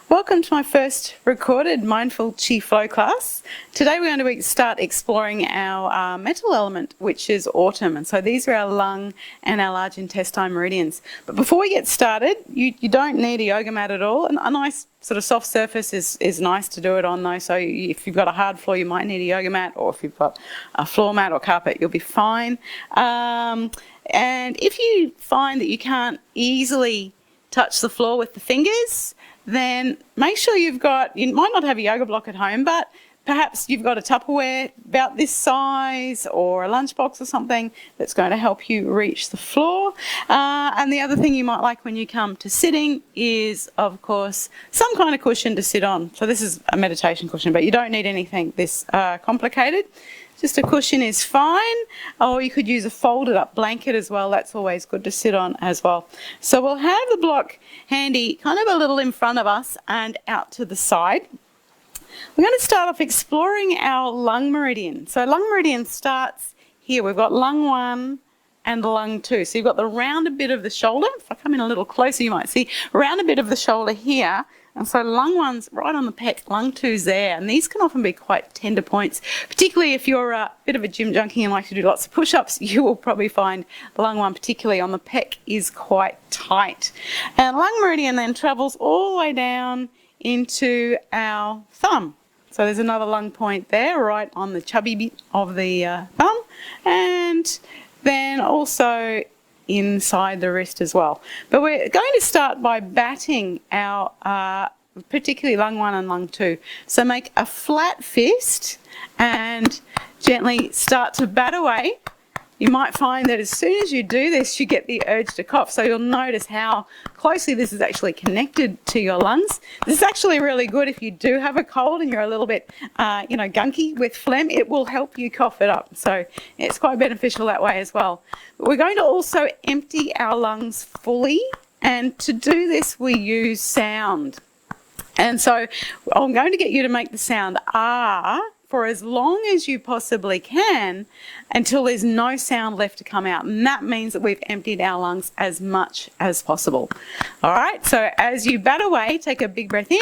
Welcome to my first recorded Mindful Qi Flow class. Today we're going to start exploring our mental element, which is autumn. And so these are our lung and our large intestine meridians. But before we get started, you don't need a yoga mat at all. And a nice sort of soft surface is nice to do it on though. So if you've got a hard floor, you might need a yoga mat, or if you've got a floor mat or carpet, you'll be fine. And if you find that you can't easily touch the floor with the fingers, then make sure you might not have a yoga block at home, but perhaps you've got a Tupperware about this size or a lunchbox or something that's going to help you reach the floor. And the other thing you might like when you come to sitting is, of course, some kind of cushion to sit on. So this is a meditation cushion, but you don't need anything this complicated. Just a cushion is fine, or you could use a folded up blanket as well. That's always good to sit on as well. So we'll have the block handy kind of a little in front of us and out to the side. We're going to start off exploring our lung meridian. So lung meridian starts here. We've got lung 1 and lung 2. So you've got the rounded bit of the shoulder. If I come in a little closer, you might see rounded bit of the shoulder here. And so lung 1's right on the pec, lung 2's there. And these can often be quite tender points, particularly if you're a bit of a gym junkie and like to do lots of push-ups. You will probably find lung 1, particularly on the pec, is quite tight. And lung meridian then travels all the way down into our thumb. So there's another lung point there, right on the chubby bit of the thumb. And then also inside the wrist as well. But we're going to start by batting our particularly lung 1 and lung 2. So make a flat fist and gently start to bat away. You might find that as soon as you do this, you get the urge to cough. So you'll notice how closely this is actually connected to your lungs. This is actually really good if you do have a cold and you're a little bit, gunky with phlegm. It will help you cough it up. So it's quite beneficial that way as well. But we're going to also empty our lungs fully. And to do this, we use sound. And so I'm going to get you to make the sound ah for as long as you possibly can until there's no sound left to come out. And that means that we've emptied our lungs as much as possible. All right, so as you bat away, take a big breath in.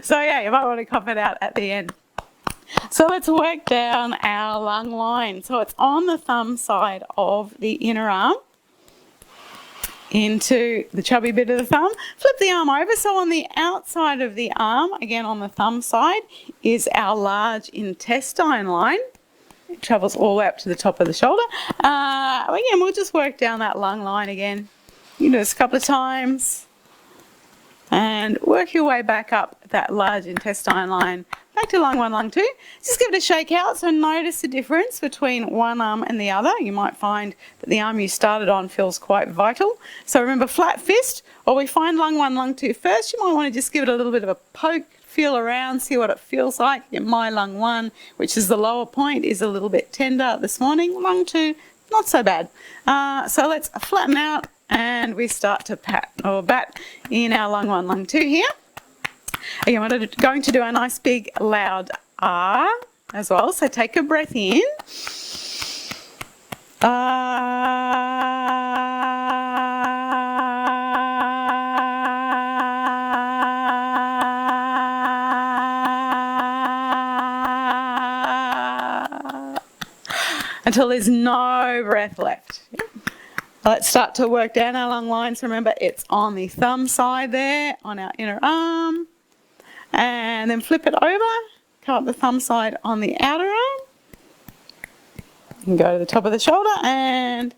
So yeah, you might want to cough it out at the end. So let's work down our lung line. So it's on the thumb side of the inner arm into the chubby bit of the thumb. Flip the arm over. So on the outside of the arm, again on the thumb side, is our large intestine line. It travels all the way up to the top of the shoulder. Again, we'll just work down that lung line again. You can do this a couple of times. And work your way back up that large intestine line. Back to lung 1, lung 2. Just give it a shake out. So notice the difference between one arm and the other. You might find that the arm you started on feels quite vital. So remember, flat fist, or we find lung 1, lung 2 first. You might want to just give it a little bit of a poke, feel around, see what it feels like. My lung 1, which is the lower point, is a little bit tender this morning. Lung 2, not so bad. So let's flatten out and we start to bat in our lung 1, lung 2 here. Again, we're going to do a nice big loud ah as well. So take a breath in. Until there's no breath left. Let's start to work down our lung lines. Remember, it's on the thumb side there, on our inner arm. And then flip it over, come up the thumb side on the outer arm. You can go to the top of the shoulder and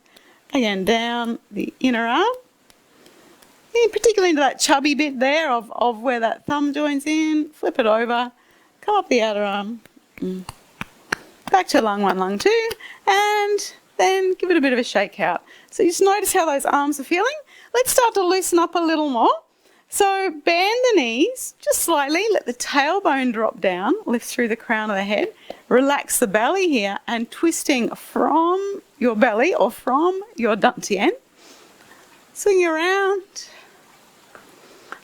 again down the inner arm. And particularly into that chubby bit there of where that thumb joins in. Flip it over, come up the outer arm. Back to lung 1, lung 2, and then give it a bit of a shake out. So you just notice how those arms are feeling. Let's start to loosen up a little more. So bend the knees just slightly, let the tailbone drop down, lift through the crown of the head, relax the belly here, and twisting from your belly or from your dantian, swing around,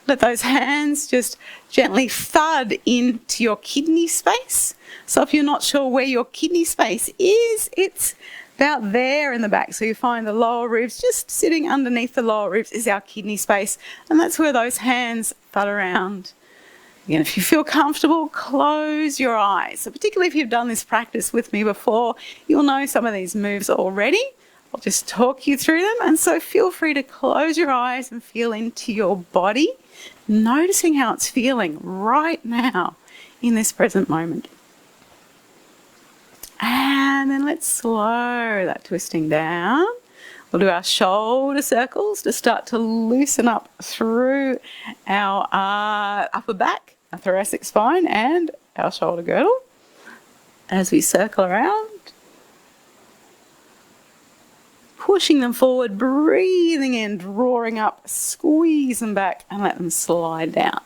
Let those hands just gently thud into your kidney space. So if you're not sure where your kidney space is, it's about there in the back. So you find the lower ribs, just sitting underneath the lower ribs is our kidney space. And that's where those hands thud around. Again, if you feel comfortable, close your eyes. So particularly if you've done this practice with me before, you'll know some of these moves already. I'll just talk you through them. And so feel free to close your eyes and feel into your body, noticing how it's feeling right now in this present moment. And then let's slow that twisting down. We'll do our shoulder circles to start to loosen up through our upper back, our thoracic spine, and our shoulder girdle as we circle around. Pushing them forward, breathing in, drawing up, squeeze them back and let them slide down.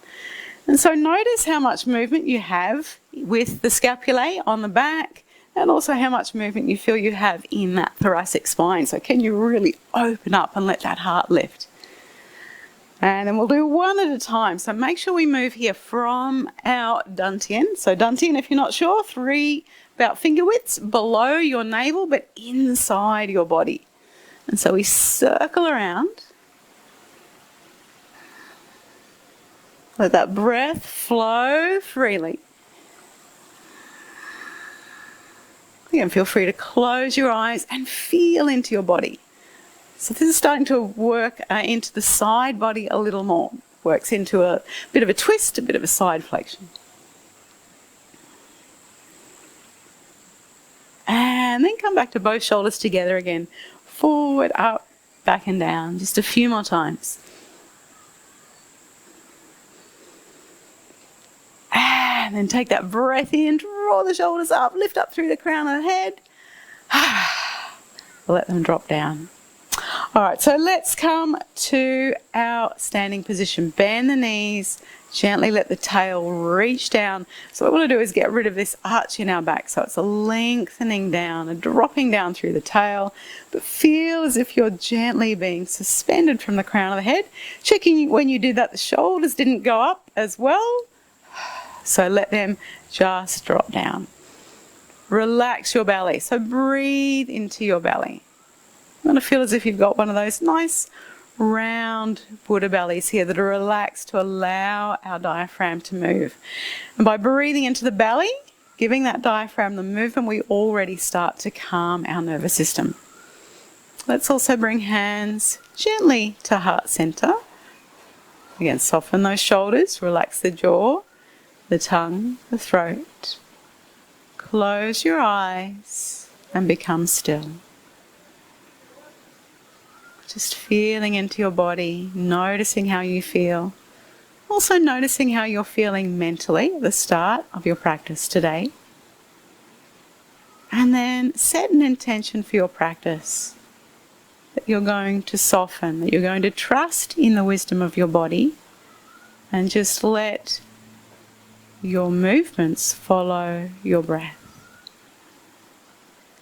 And so notice how much movement you have with the scapulae on the back, and also how much movement you feel you have in that thoracic spine. So can you really open up and let that heart lift? And then we'll do one at a time. So make sure we move here from our dantian. So dantian, if you're not sure, 3 about finger widths below your navel, but inside your body. And so we circle around. Let that breath flow freely. Again, feel free to close your eyes and feel into your body. So this is starting to work into the side body a little more. Works into a bit of a twist, a bit of a side flexion. And then come back to both shoulders together again. Forward, up, back and down. Just a few more times. And then take that breath in, draw the shoulders up, lift up through the crown of the head. Let them drop down. All right, so let's come to our standing position. Bend the knees, gently let the tail reach down. So what we want to do is get rid of this arch in our back. So it's a lengthening down, a dropping down through the tail, but feel as if you're gently being suspended from the crown of the head. Checking when you did that, the shoulders didn't go up as well. So let them just drop down. Relax your belly. So breathe into your belly. You want to feel as if you've got one of those nice round Buddha bellies here that are relaxed to allow our diaphragm to move. And by breathing into the belly, giving that diaphragm the movement, we already start to calm our nervous system. Let's also bring hands gently to heart center. Again, soften those shoulders, relax the jaw, the tongue, the throat. Close your eyes and become still. Just feeling into your body, noticing how you feel. Also noticing how you're feeling mentally at the start of your practice today. And then set an intention for your practice. That you're going to soften, that you're going to trust in the wisdom of your body and just let your movements follow your breath.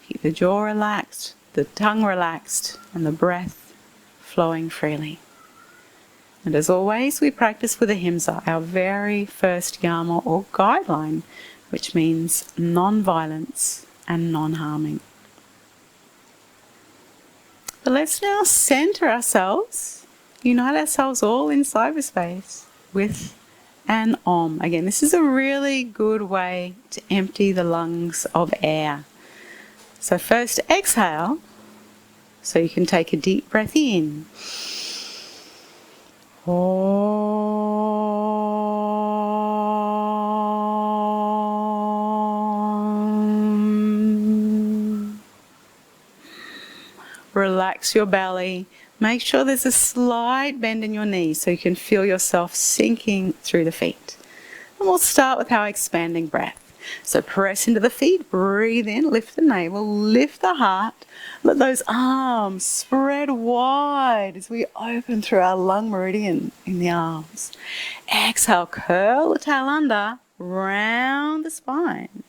Keep the jaw relaxed, the tongue relaxed, and the breath flowing freely. And as always, we practice with ahimsa, our very first yama or guideline, which means non-violence and non-harming. But let's now center ourselves, unite ourselves all in cyberspace with an Om. Again, this is a really good way to empty the lungs of air. So first exhale, so you can take a deep breath in. Om. Relax your belly. Make sure there's a slight bend in your knees so you can feel yourself sinking through the feet. And we'll start with our expanding breath. So press into the feet, breathe in, lift the navel, lift the heart. Let those arms spread wide as we open through our lung meridian in the arms. Exhale, curl the tail under, round the spine.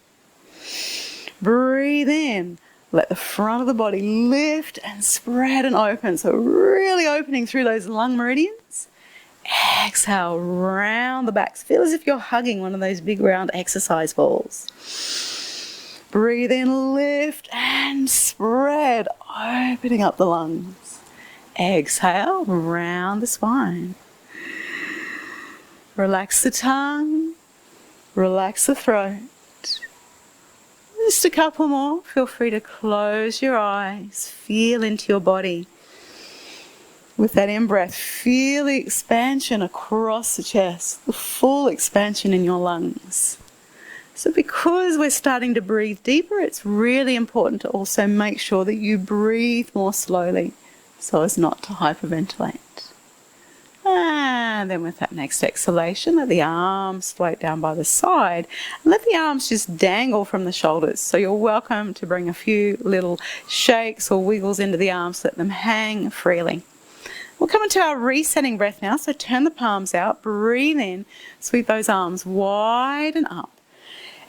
Breathe in. Let the front of the body lift and spread and open. So really opening through those lung meridians. Exhale, round the backs. Feel as if you're hugging one of those big round exercise balls. Breathe in, lift and spread, opening up the lungs. Exhale, round the spine. Relax the tongue, relax the throat. Just a couple more. Feel free to close your eyes. Feel into your body. With that in-breath, feel the expansion across the chest, the full expansion in your lungs. So because we're starting to breathe deeper, it's really important to also make sure that you breathe more slowly so as not to hyperventilate. And then with that next exhalation, let the arms float down by the side. And let the arms just dangle from the shoulders. So you're welcome to bring a few little shakes or wiggles into the arms. Let them hang freely. We'll come into our resetting breath now. So turn the palms out, breathe in, sweep those arms wide and up.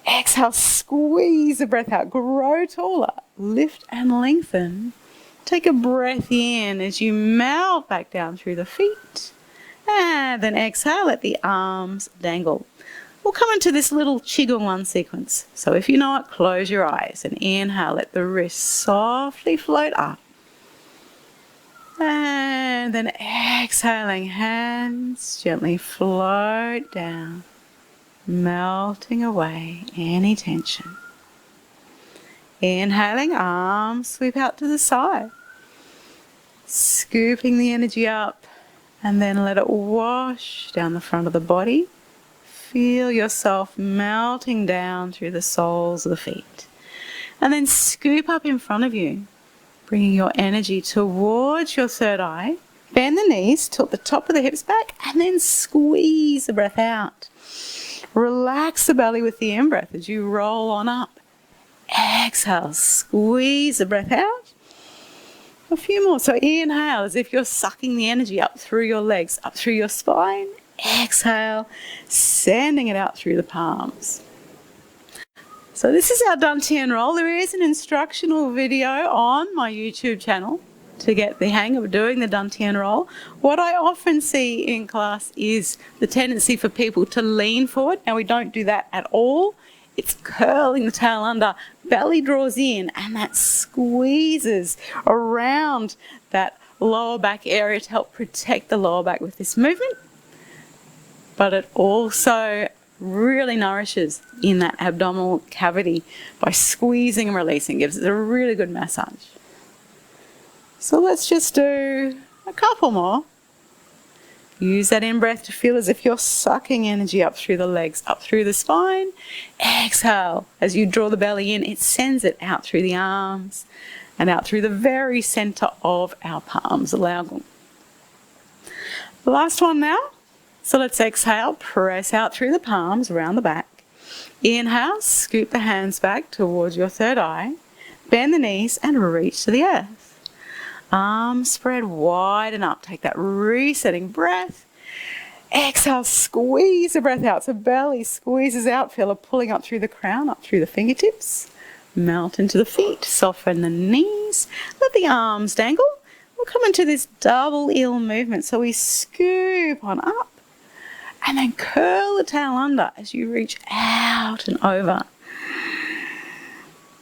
Exhale, squeeze the breath out, grow taller, lift and lengthen. Take a breath in as you melt back down through the feet. And then exhale, let the arms dangle. We'll come into this little Qigong 1 sequence. So if you know it, close your eyes and inhale, let the wrists softly float up. And then exhaling, hands gently float down, melting away any tension. Inhaling, arms sweep out to the side, scooping the energy up, and then let it wash down the front of the body. Feel yourself melting down through the soles of the feet. And then scoop up in front of you, bringing your energy towards your third eye. Bend the knees, tilt the top of the hips back, and then squeeze the breath out. Relax the belly with the in-breath as you roll on up. Exhale, squeeze the breath out. A few more. So inhale as if you're sucking the energy up through your legs, up through your spine. Exhale, sending it out through the palms. So this is our Dantian roll. There is an instructional video on my YouTube channel to get the hang of doing the Dantian roll. What I often see in class is the tendency for people to lean forward. Now we don't do that at all. It's curling the tail under, belly draws in, and that squeezes around that lower back area to help protect the lower back with this movement. But it also really nourishes in that abdominal cavity by squeezing and releasing. Gives it a really good massage. So let's just do a couple more. Use that in-breath to feel as if you're sucking energy up through the legs, up through the spine. Exhale. As you draw the belly in, it sends it out through the arms and out through the very center of our palms. Allow. The last one now. So let's exhale, press out through the palms, around the back. Inhale, scoop the hands back towards your third eye. Bend the knees and reach to the earth. Arms spread wide and up. Take that resetting breath. Exhale, squeeze the breath out. So belly squeezes out. Feel it pulling up through the crown, up through the fingertips. Melt into the feet. Soften the knees. Let the arms dangle. We'll come into this double eel movement. So we scoop on up and then curl the tail under as you reach out and over.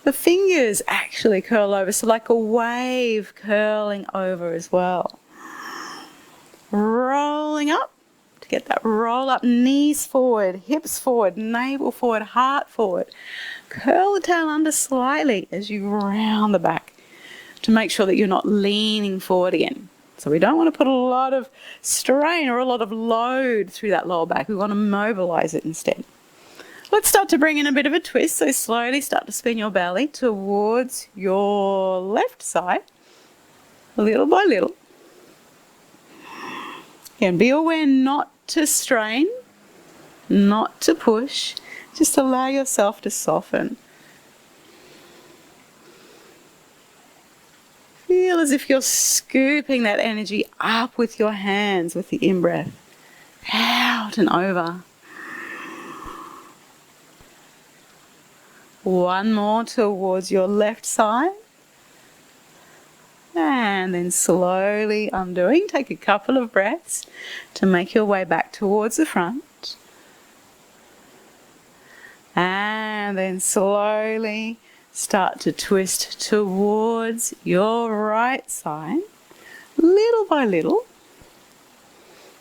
The fingers actually curl over, so like a wave curling over as well. Rolling up to get that roll up, knees forward, hips forward, navel forward, heart forward. Curl the tail under slightly as you round the back to make sure that you're not leaning forward again. So we don't want to put a lot of strain or a lot of load through that lower back. We want to mobilize it instead. Let's start to bring in a bit of a twist. So slowly start to spin your belly towards your left side, little by little. And be aware not to strain, not to push. Just allow yourself to soften. Feel as if you're scooping that energy up with your hands with the in-breath. Out and over. One more towards your left side. And and then slowly undoing. Take a couple of breaths to make your way back towards the front. And then slowly start to twist towards your right side, little by little.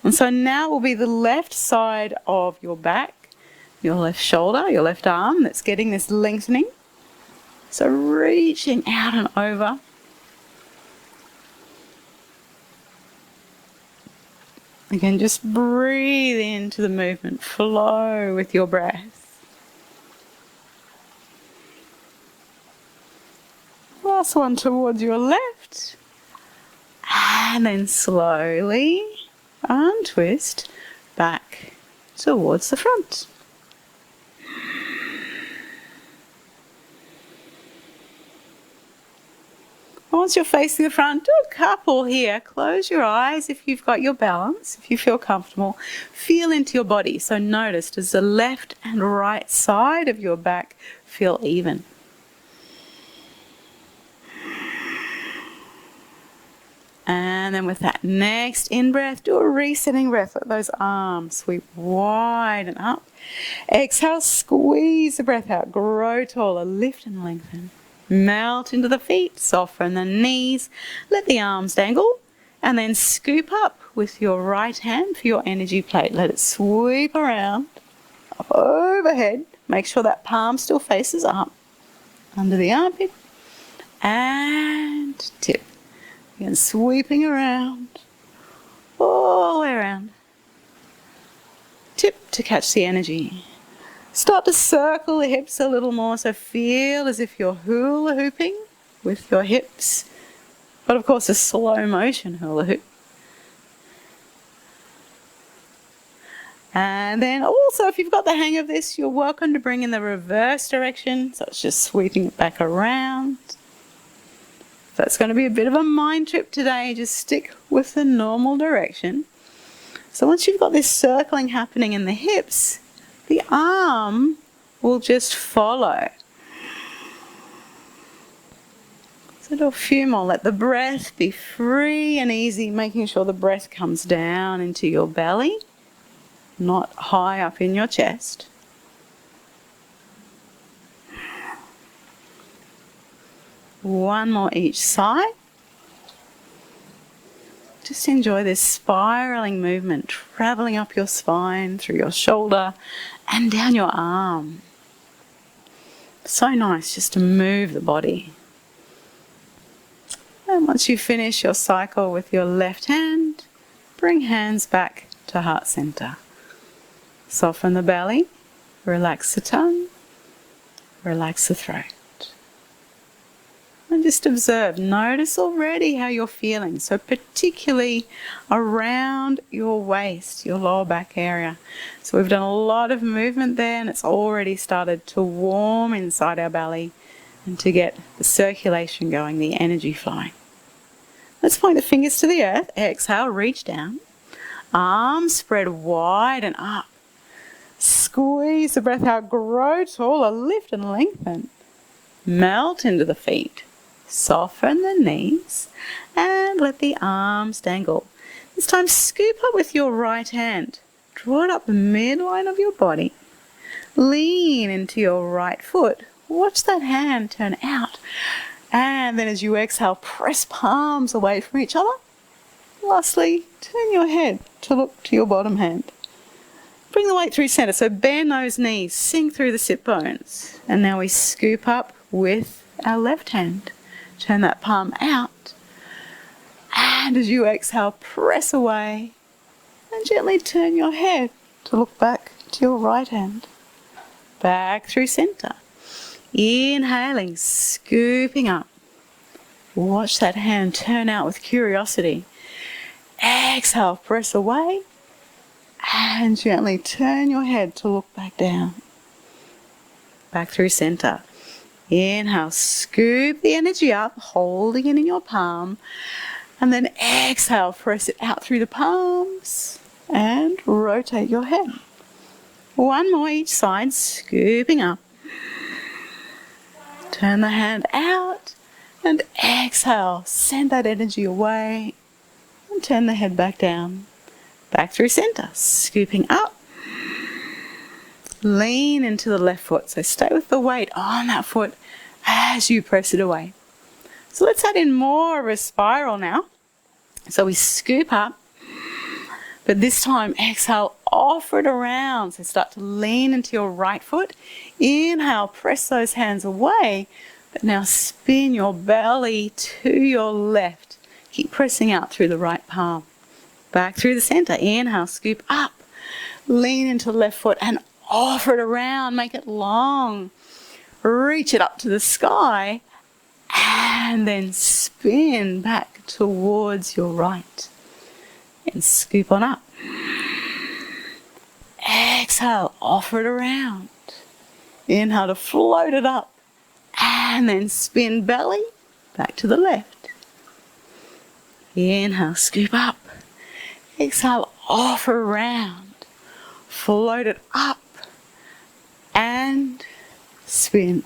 And so now will be the left side of your back, your left shoulder, your left arm that's getting this lengthening. So reaching out and over. Again, just breathe into the movement, flow with your breath. Last one towards your left. And then slowly untwist back towards the front. Once you're facing the front, do a couple here. Close your eyes if you've got your balance, if you feel comfortable. Feel into your body. So notice, does the left and right side of your back feel even? And then with that next in-breath, do a resetting breath. Let those arms sweep wide and up. Exhale, squeeze the breath out. Grow taller, lift and lengthen. Melt into the feet, soften the knees, let the arms dangle, and then scoop up with your right hand for your energy plate. Let it sweep around, up overhead. Make sure that palm still faces up, under the armpit, and tip. Again, sweeping around, all the way around. Tip to catch the energy. Start to circle the hips a little more, so feel as if you're hula hooping with your hips, but of course a slow motion hula hoop. And then also, if you've got the hang of this, you're welcome to bring in the reverse direction, so it's just sweeping it back around. That's going to be a bit of a mind trip today, just stick with the normal direction. So once you've got this circling happening in the hips, the arm will just follow. So do a few more. Let the breath be free and easy, making sure the breath comes down into your belly, not high up in your chest. One more each side. Just enjoy this spiraling movement, traveling up your spine, through your shoulder, and down your arm. So nice just to move the body. And once you finish your cycle with your left hand, bring hands back to heart center. Soften the belly, relax the tongue, relax the throat. And just observe, notice already how you're feeling. So particularly around your waist, your lower back area. So we've done a lot of movement there, and it's already started to warm inside our belly and to get the circulation going, the energy flowing. Let's point the fingers to the earth. Exhale, reach down. Arms spread wide and up. Squeeze the breath out, grow taller, lift and lengthen. Melt into the feet. Soften the knees and let the arms dangle. This time scoop up with your right hand. Draw it up the midline of your body. Lean into your right foot. Watch that hand turn out. And then as you exhale, press palms away from each other. Lastly, turn your head to look to your bottom hand. Bring the weight through center. So bend those knees, sink through the sit bones. And now we scoop up with our left hand. Turn that palm out, and as you exhale, press away and gently turn your head to look back to your right hand. Back through center. Inhaling, scooping up. Watch that hand turn out with curiosity. Exhale, press away and gently turn your head to look back down. Back through center. Inhale, scoop the energy up, holding it in your palm. And then exhale, press it out through the palms and rotate your head. One more each side, scooping up. Turn the hand out And exhale, send that energy away and turn the head back down. Back through center, scooping up. Lean into the left foot, so stay with the weight on that foot as you press it away. So let's add in more of a spiral now. So we scoop up, but this time exhale, offer it around. So start to lean into your right foot. Inhale, press those hands away, but now spin your belly to your left. Keep pressing out through the right palm. Back through the center. Inhale, scoop up. Lean into the left foot and offer it around. Make it long. Reach it up to the sky and then spin back towards your right. And scoop on up. Exhale, offer it around. Inhale to float it up and then spin belly back to the left. Inhale, scoop up. Exhale, offer around. Float it up and spin.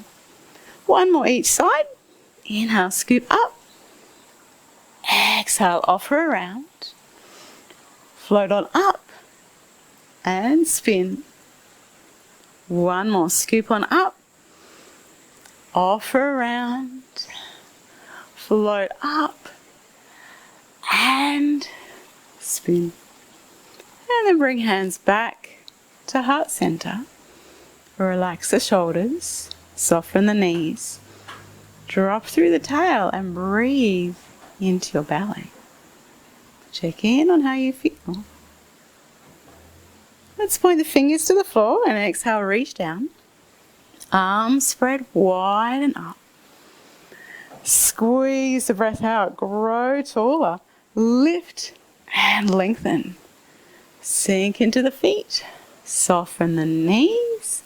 One more each side. Inhale, scoop up. Exhale, offer around. Float on up and spin. One more, scoop on up. Offer around. Float up and spin. And then bring hands back to heart center. Relax the shoulders, soften the knees. Drop through the tail and breathe into your belly. Check in on how you feel. Let's point the fingers to the floor and exhale, reach down. Arms spread wide and up. Squeeze the breath out, grow taller. Lift and lengthen. Sink into the feet. Soften the knees.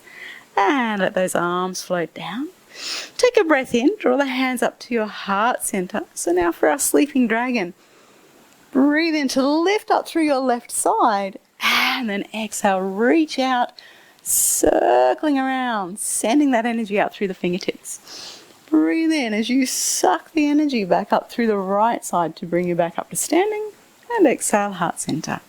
And let those arms float down. Take a breath in. Draw the hands up to your heart center. So now for our sleeping dragon. Breathe in to lift up through your left side. And then exhale, reach out, circling around, sending that energy out through the fingertips. Breathe in as you suck the energy back up through the right side to bring you back up to standing. And exhale, heart center.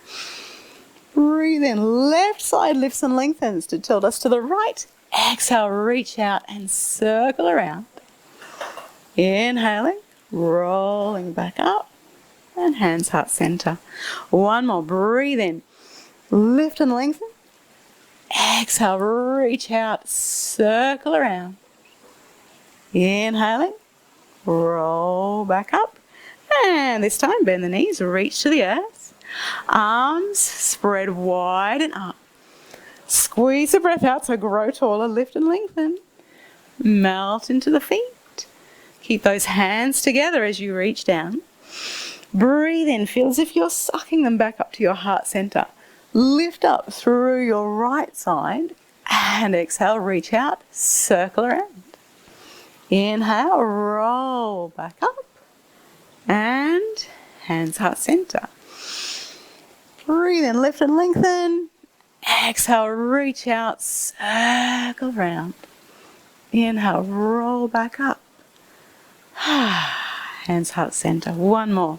Breathe in, left side lifts and lengthens to tilt us to the right. Exhale, reach out and circle around. Inhaling, rolling back up. And hands heart center. One more, breathe in. Lift and lengthen. Exhale, reach out, circle around. Inhaling, roll back up. And this time, bend the knees, reach to the earth. Arms spread wide and up. Squeeze the breath out, so grow taller, lift and lengthen. Melt into the feet. Keep those hands together as you reach down. Breathe in, feel as if you're sucking them back up to your heart center. Lift up through your right side and exhale, reach out, circle around. Inhale, roll back up and hands heart center. Breathe in, lift and lengthen. Exhale, reach out, circle around. Inhale, roll back up. Hands heart center. One more.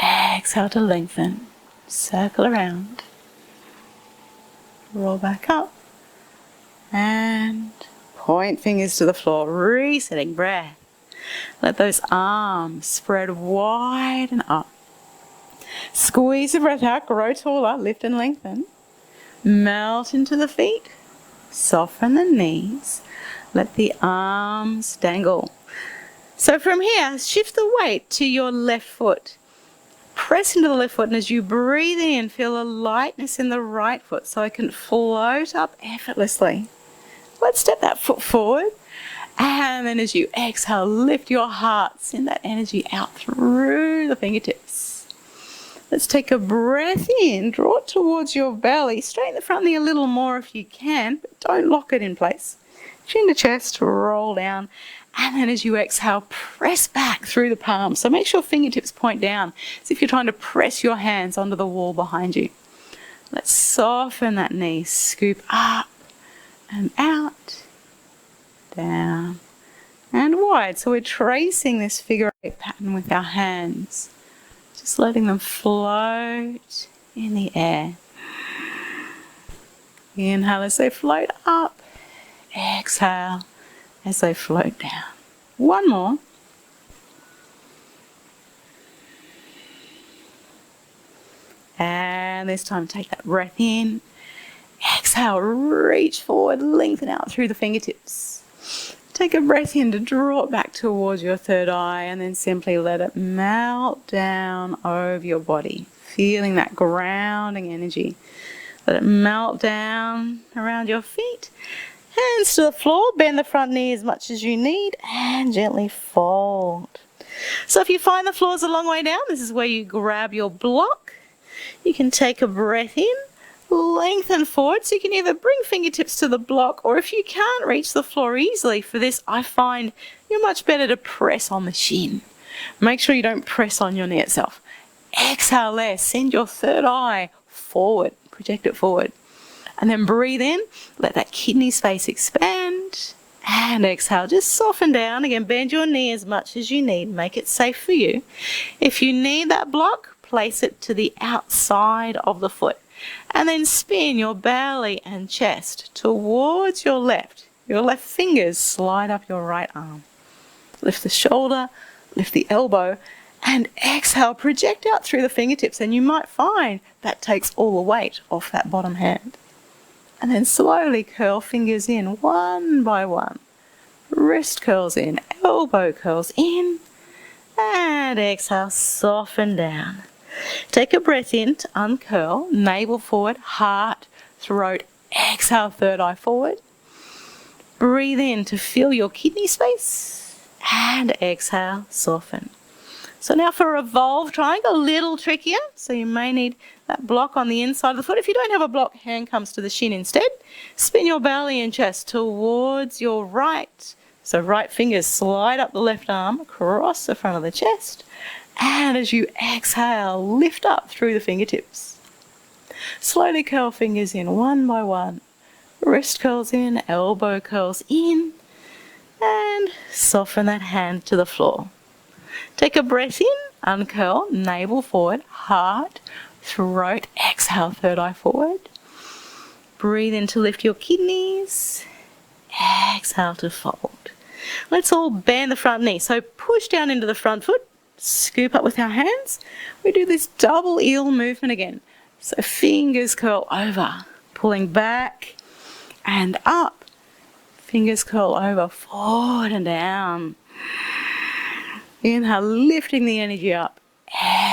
Exhale to lengthen. Circle around. Roll back up. And point fingers to the floor. Resetting breath. Let those arms spread wide and up. Squeeze the breath out. Grow taller. Lift and lengthen. Melt into the feet. Soften the knees. Let the arms dangle. So from here, shift the weight to your left foot. Press into the left foot, and as you breathe in, feel a lightness in the right foot so it can float up effortlessly. Let's step that foot forward. And then as you exhale, lift your heart. Send that energy out through the fingertips. Let's take a breath in. Draw it towards your belly. Straighten the front knee a little more if you can, but don't lock it in place. Chin to chest, roll down. And then as you exhale, press back through the palms. So make sure fingertips point down as if you're trying to press your hands onto the wall behind you. Let's soften that knee. Scoop up and out, down, and wide. So we're tracing this figure eight pattern with our hands, just letting them float in the air. Inhale as they float up, exhale as they float down. One more. And this time take that breath in. Exhale, reach forward, lengthen out through the fingertips. Take a breath in to draw it back towards your third eye, and then simply let it melt down over your body, feeling that grounding energy. Let it melt down around your feet. Hands to the floor, bend the front knee as much as you need, and gently fold. So if you find the floor's a long way down, this is where you grab your block. You can take a breath in, lengthen forward, so you can either bring fingertips to the block, or if you can't reach the floor easily for this, I find you're much better to press on the shin. Make sure you don't press on your knee itself. Exhale there, send your third eye forward, project it forward. And then breathe in, let that kidney space expand, and exhale, just soften down. Again, bend your knee as much as you need, make it safe for you. If you need that block, place it to the outside of the foot. And then spin your belly and chest towards your left. Your left fingers slide up your right arm. Lift the shoulder, lift the elbow, and exhale, project out through the fingertips. And you might find that takes all the weight off that bottom hand. And then slowly curl fingers in one by one. Wrist curls in, elbow curls in, and exhale, soften down. Take a breath in to uncurl, navel forward, heart, throat, exhale, third eye forward. Breathe in to feel your kidney space, and exhale, soften. So now for a revolve triangle, a little trickier, so you may need that block on the inside of the foot. If you don't have a block, hand comes to the shin instead. Spin your belly and chest towards your right. So right fingers slide up the left arm, across the front of the chest. And as you exhale, lift up through the fingertips. Slowly curl fingers in one by one. Wrist curls in, elbow curls in, and soften that hand to the floor. Take a breath in, uncurl, navel forward, heart, throat, exhale, third eye forward. Breathe in to lift your kidneys, exhale to fold. Let's all bend the front knee. So push down into the front foot, scoop up with our hands. We do this double eel movement again. So fingers curl over, pulling back and up. Fingers curl over, forward and down. Inhale, lifting the energy up.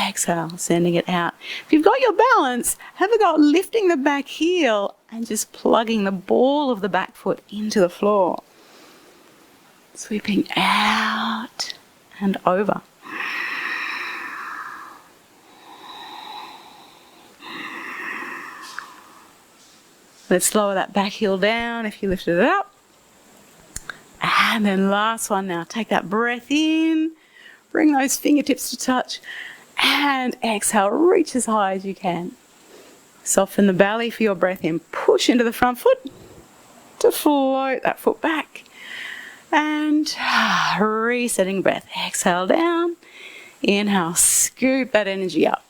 Exhale, sending it out. If you've got your balance, have a go at lifting the back heel and just plugging the ball of the back foot into the floor. Sweeping out and over. Let's lower that back heel down if you lifted it up. And then last one now. Take that breath in. Bring those fingertips to touch. And exhale, reach as high as you can. Soften the belly for your breath in. Push into the front foot to float that foot back. And resetting breath. Exhale down. Inhale, scoop that energy up.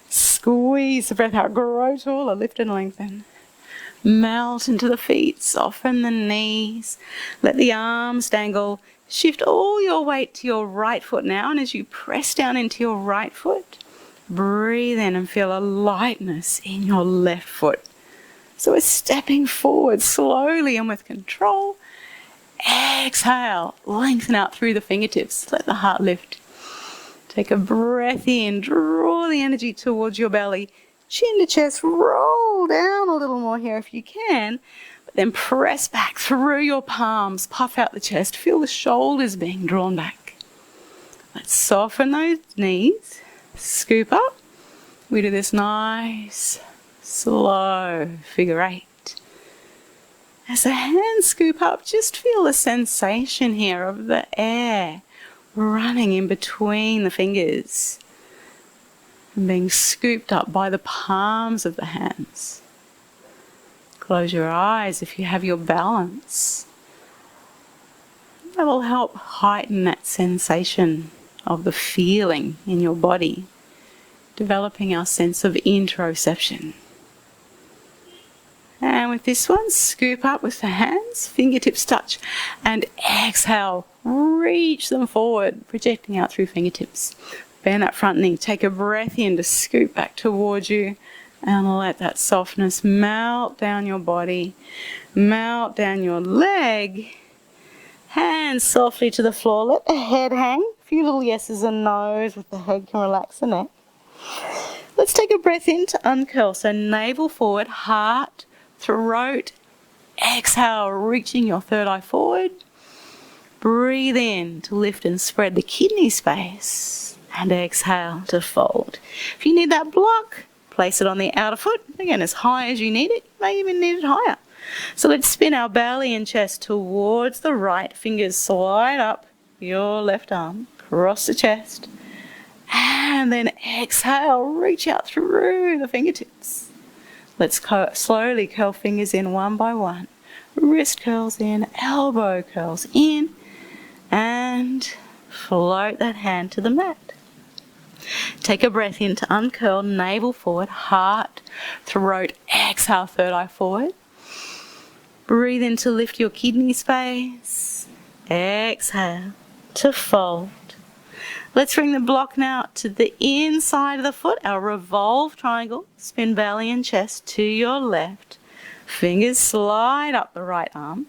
Squeeze the breath out. Grow taller, lift and lengthen. Melt into the feet, soften the knees, let the arms dangle. Shift all your weight to your right foot now, and as you press down into your right foot, breathe in and feel a lightness in your left foot. So we're stepping forward slowly and with control. Exhale, lengthen out through the fingertips, let the heart lift. Take a breath in, draw the energy towards your belly. Chin to chest, roll down a little more here if you can, but then press back through your palms, puff out the chest, feel the shoulders being drawn back. Let's soften those knees, scoop up. We do this nice, slow figure eight. As the hands scoop up, just feel the sensation here of the air running in between the fingers. And being scooped up by the palms of the hands. Close your eyes if you have your balance. that will help heighten that sensation of the feeling in your body, developing our sense of interoception. And with this one, scoop up with the hands, fingertips touch, and exhale, reach them forward, projecting out through fingertips. Bend that front knee, take a breath in to scoop back towards you, and let that softness melt down your body, melt down your leg. Hands softly to the floor, let the head hang. A few little yeses and nos with the head can relax the neck. Let's take a breath in to uncurl, so navel forward, heart, throat, exhale, reaching your third eye forward. Breathe in to lift and spread the kidney space, and exhale to fold. If you need that block, place it on the outer foot, again as high as you need it, you may even need it higher. So let's spin our belly and chest towards the right, fingers slide up your left arm, cross the chest, and then exhale, reach out through the fingertips. Let's slowly curl fingers in one by one. Wrist curls in, elbow curls in, and float that hand to the mat. Take a breath in to uncurl, navel forward, heart, throat, exhale, third eye forward. Breathe in to lift your kidney space. Exhale to fold. Let's bring the block now to the inside of the foot, our revolve triangle. Spin belly and chest to your left. Fingers slide up the right arm.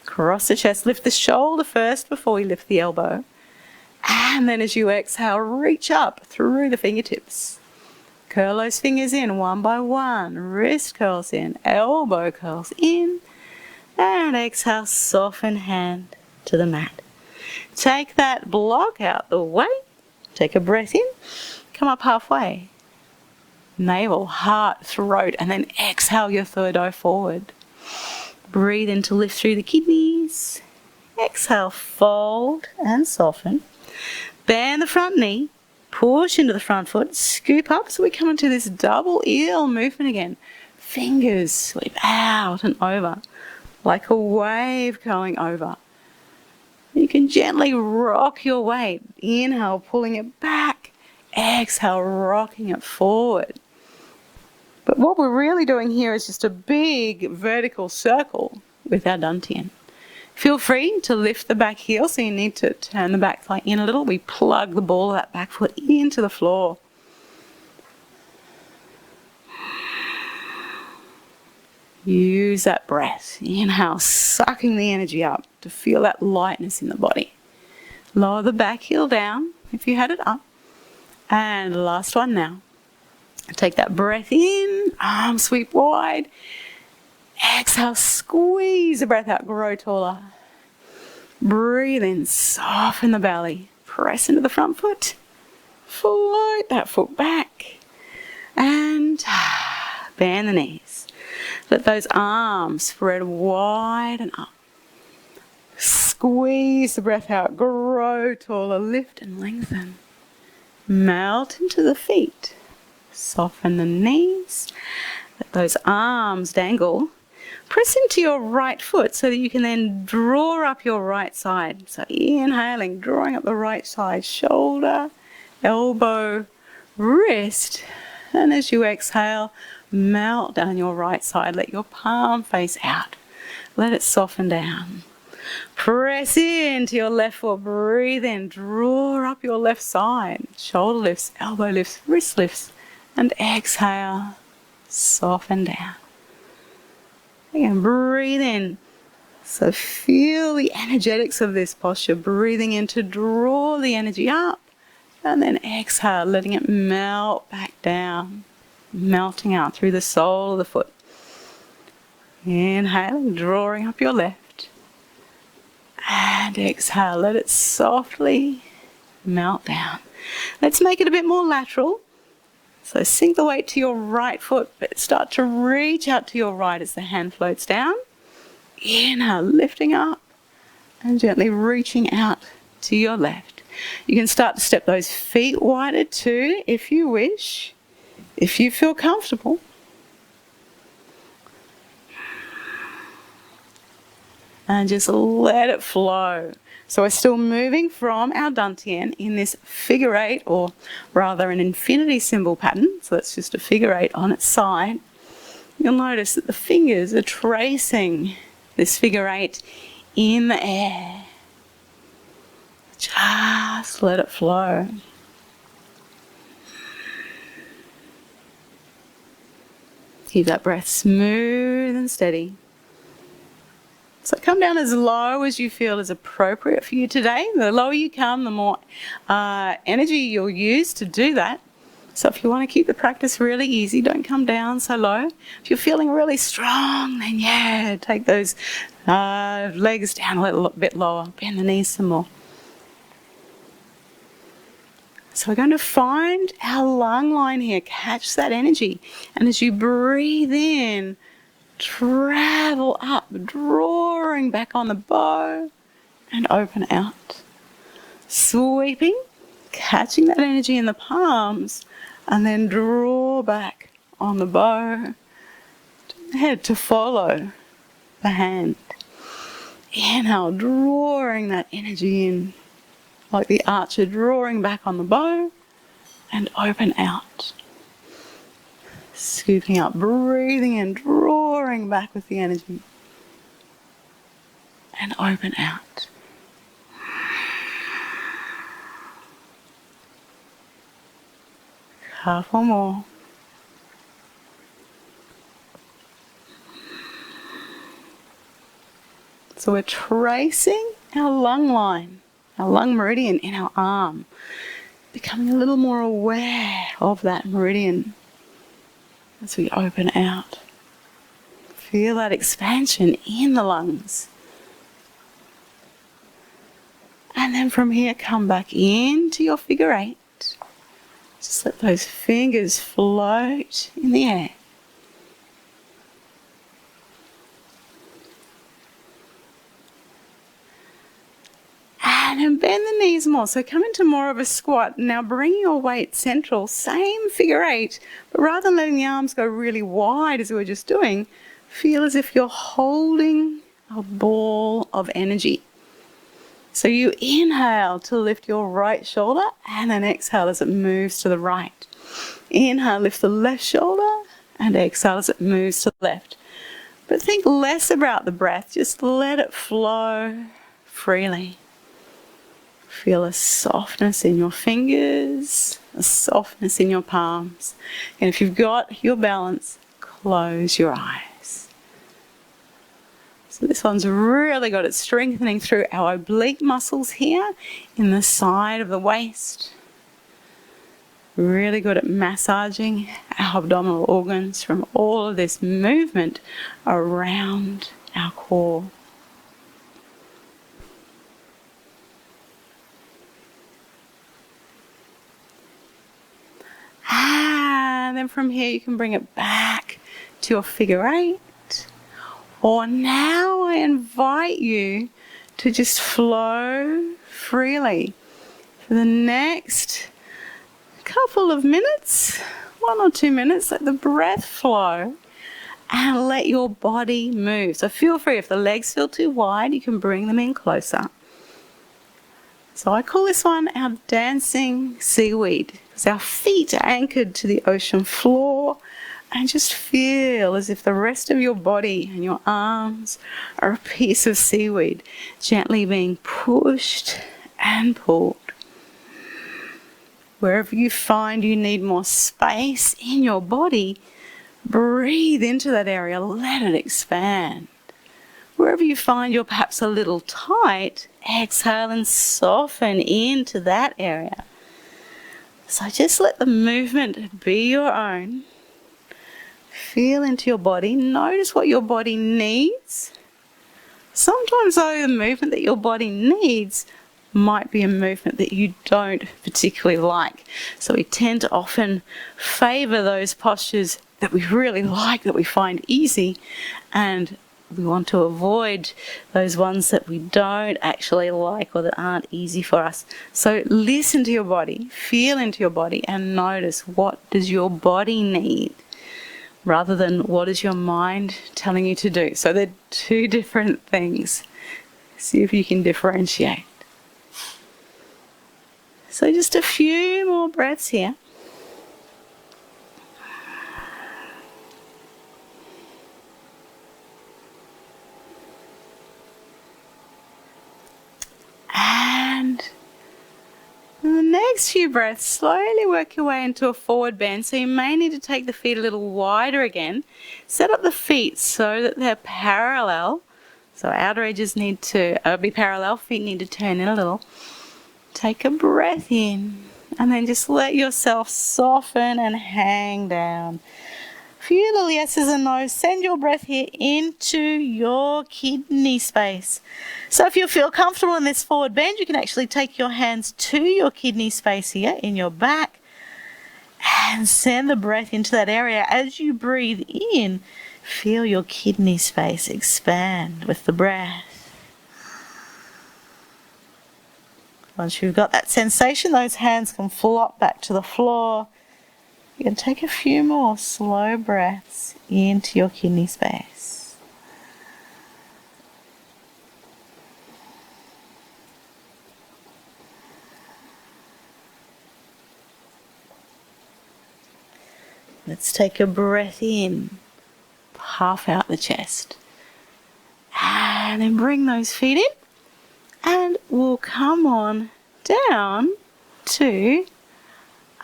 Cross the chest, lift the shoulder first before we lift the elbow. And then as you exhale, reach up through the fingertips. Curl those fingers in one by one. Wrist curls in, elbow curls in. And exhale, soften hand to the mat. Take that block out the way. Take a breath in. Come up halfway. Navel, heart, throat, and then exhale your third eye forward. Breathe in to lift through the kidneys. Exhale, fold and soften. Bend the front knee. Push into the front foot. Scoop up so we come into this double eel movement again. Fingers sweep out and over like a wave going over. You can gently rock your weight. Inhale, pulling it back. Exhale, rocking it forward. But what we're really doing here is just a big vertical circle with our dantian. Feel free to lift the back heel, so you need to turn the back thigh in a little. We plug the ball of that back foot into the floor. Use that breath. Inhale, sucking the energy up to feel that lightness in the body. Lower the back heel down if you had it up. And last one now. Take that breath in, arms sweep wide. Exhale, squeeze the breath out, grow taller. Breathe in, soften the belly. Press into the front foot. Float that foot back. And bend the knees. Let those arms spread wide and up. Squeeze the breath out, grow taller, lift and lengthen. Melt into the feet. Soften the knees. Let those arms dangle. Press into your right foot so that you can then draw up your right side. So inhaling, drawing up the right side, shoulder, elbow, wrist. And as you exhale, melt down your right side. Let your palm face out. Let it soften down. Press into your left foot. Breathe in. Draw up your left side. Shoulder lifts, elbow lifts, wrist lifts. And exhale. Soften down. Again, breathe in. So feel the energetics of this posture. Breathing in to draw the energy up. And then exhale, letting it melt back down. Melting out through the sole of the foot. Inhaling, drawing up your left. And exhale, let it softly melt down. Let's make it a bit more lateral. So sink the weight to your right foot, but start to reach out to your right as the hand floats down. Inhale, lifting up and gently reaching out to your left. You can start to step those feet wider too if you wish, if you feel comfortable. and just let it flow. So we're still moving from our dantian in this figure eight, or rather an infinity symbol pattern. So that's just a figure eight on its side. You'll notice that the fingers are tracing this figure eight in the air. Just let it flow. Keep that breath smooth and steady. So come down as low as you feel is appropriate for you today. The lower you come, the more energy you'll use to do that. So if you want to keep the practice really easy, don't come down so low. If you're feeling really strong, then yeah, take those legs down a little bit lower. Bend the knees some more. So we're going to find our lung line here. Catch that energy. And as you breathe in, travel up, drawing back on the bow and open out. Sweeping, catching that energy in the palms, and then draw back on the bow, head to follow the hand. Inhale, drawing that energy in, like the archer drawing back on the bow, and open out. Scooping up, breathing in, drawing back with the energy, and open out. Couple more. So we're tracing our lung line, our lung meridian in our arm, becoming a little more aware of that meridian as we open out. Feel that expansion in the lungs. And then from here, come back into your figure eight. Just let those fingers float in the air. And then bend the knees more. So come into more of a squat. Now bring your weight central. Same figure eight, but rather than letting the arms go really wide as we were just doing, feel as if you're holding a ball of energy. So you inhale to lift your right shoulder, and then exhale as it moves to the right. Inhale, lift the left shoulder, and exhale as it moves to the left. But think less about the breath, just let it flow freely. Feel a softness in your fingers, a softness in your palms. And if you've got your balance, close your eyes. So this one's really got it strengthening through our oblique muscles here in the side of the waist. Really good at massaging our abdominal organs from all of this movement around our core. And then from here you can bring it back to your figure eight. Or now I invite you to just flow freely for the next couple of minutes, 1 or 2 minutes. Let the breath flow and let your body move. So feel free, if the legs feel too wide, you can bring them in closer. So I call this one our dancing seaweed, because our feet are anchored to the ocean floor. And just feel as if the rest of your body and your arms are a piece of seaweed, gently being pushed and pulled. Wherever you find you need more space in your body, breathe into that area, let it expand. Wherever you find you're perhaps a little tight, exhale and soften into that area. So just let the movement be your own. Feel into your body. Notice what your body needs. Sometimes though, the movement that your body needs might be a movement that you don't particularly like. So we tend to often favor those postures that we really like, that we find easy, and we want to avoid those ones that we don't actually like or that aren't easy for us. So listen to your body, feel into your body, and notice, what does your body need? rather than what is your mind telling you to do. So they're two different things. See if you can differentiate. So just a few more breaths here. And in the next few breaths, slowly work your way into a forward bend. So you may need to take the feet a little wider again. Set up the feet so that they're parallel. So outer edges need to be parallel, feet need to turn in a little. Take a breath in and then just let yourself soften and hang down. A few little yeses and nos. Send your breath here into your kidney space. So if you feel comfortable in this forward bend, you can actually take your hands to your kidney space here in your back and send the breath into that area. As you breathe in, feel your kidney space expand with the breath. Once you've got that sensation, those hands can flop back to the floor. You can take a few more slow breaths into your kidney space. Let's take a breath in, puff out the chest, and then bring those feet in. And we'll come on down to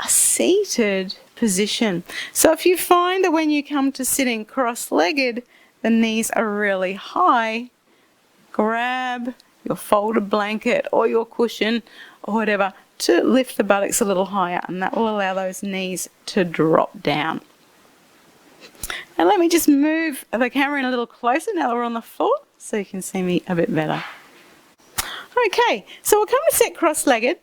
a seated position. So if you find that when you come to sitting cross-legged, the knees are really high, grab your folded blanket or your cushion or whatever to lift the buttocks a little higher, and that will allow those knees to drop down. And let me just move the camera in a little closer now that we're on the floor so you can see me a bit better. Okay, so we'll come to sit cross-legged.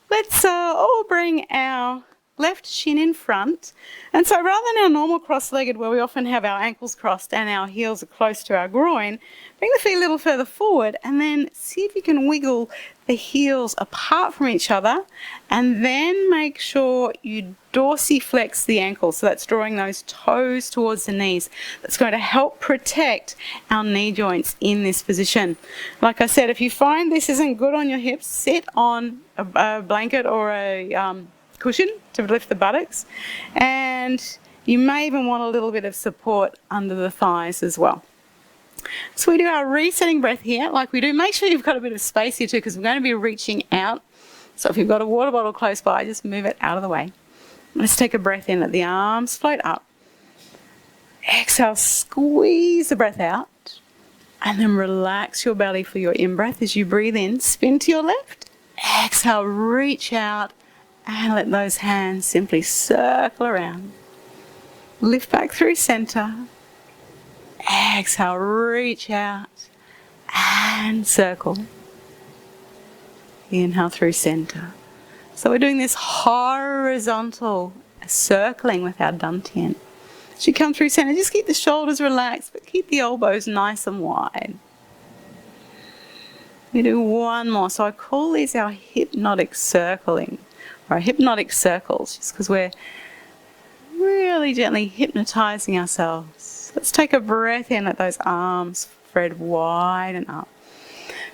Let's all bring our left shin in front. And so rather than our normal cross-legged where we often have our ankles crossed and our heels are close to our groin, bring the feet a little further forward and then see if you can wiggle the heels apart from each other, and then make sure you dorsiflex the ankles. So that's drawing those toes towards the knees. That's going to help protect our knee joints in this position. Like I said, if you find this isn't good on your hips, sit on a blanket or a cushion to lift the buttocks, and you may even want a little bit of support under the thighs as well. So we do our resetting breath here like we do. Make sure you've got a bit of space here too, because we're going to be reaching out. So if you've got a water bottle close by, just move it out of the way. Let's take a breath in, let the arms float up. Exhale, squeeze the breath out, and then relax your belly for your in-breath as you breathe in. Spin to your left. Exhale, reach out, and let those hands simply circle around. Lift back through center. Exhale, reach out and circle. Inhale through center. So we're doing this horizontal circling with our dantian. As you come through center, just keep the shoulders relaxed, but keep the elbows nice and wide. We do one more. So I call these our hypnotic circling, or our hypnotic circles, just because we're really gently hypnotizing ourselves. Let's take a breath in, let those arms spread wide and up.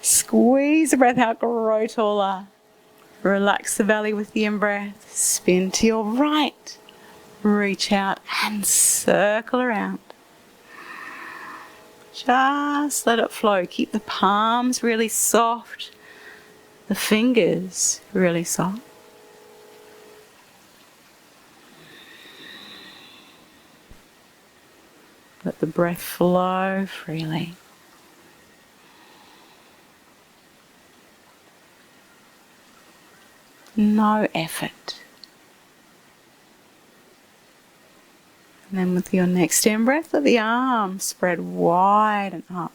Squeeze the breath out, grow taller. Relax the belly with the in-breath. Spin to your right. Reach out and circle around. Just let it flow. Keep the palms really soft, the fingers really soft. Let the breath flow freely. No effort. And then with your next in-breath, let the arms spread wide and up.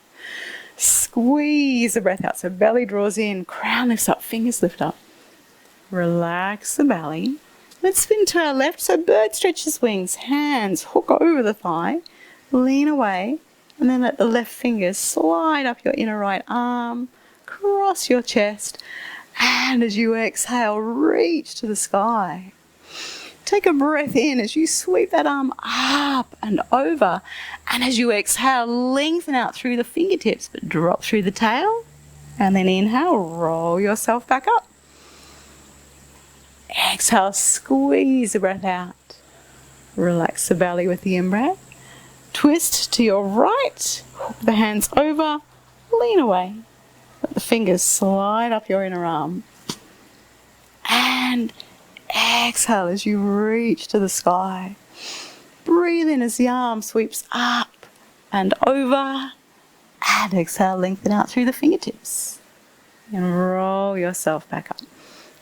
Squeeze the breath out so belly draws in, crown lifts up, fingers lift up. Relax the belly. Let's spin to our left, so bird stretches wings, hands hook over the thigh. Lean away, and then let the left fingers slide up your inner right arm, cross your chest, and as you exhale, reach to the sky. Take a breath in as you sweep that arm up and over. And as you exhale, lengthen out through the fingertips, but drop through the tail. And then inhale, roll yourself back up. Exhale, squeeze the breath out. Relax the belly with the in-breath. Twist to your right, hook the hands over, lean away. Let the fingers slide up your inner arm. And exhale as you reach to the sky. Breathe in as the arm sweeps up and over. And exhale, lengthen out through the fingertips. And roll yourself back up.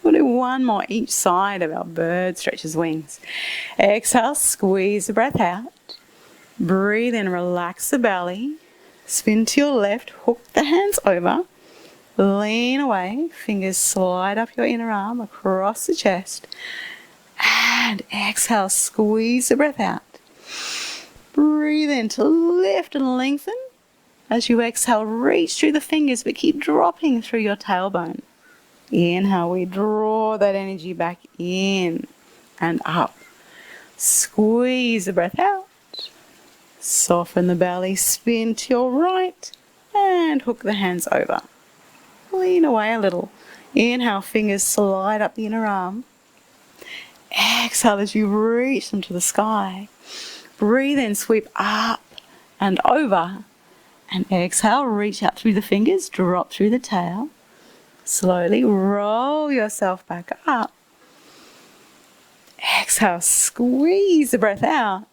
We'll do one more each side of our bird stretches wings. Exhale, squeeze the breath out. Breathe in, relax the belly. Spin to your left, hook the hands over. Lean away, fingers slide up your inner arm across the chest. And exhale, squeeze the breath out. Breathe in to lift and lengthen. As you exhale, reach through the fingers, but keep dropping through your tailbone. Inhale, we draw that energy back in and up. Squeeze the breath out. Soften the belly, spin to your right, and hook the hands over. Lean away a little. Inhale, fingers slide up the inner arm. Exhale as you reach them to the sky. Breathe in, sweep up and over. And exhale, reach out through the fingers, drop through the tail. Slowly roll yourself back up. Exhale, squeeze the breath out.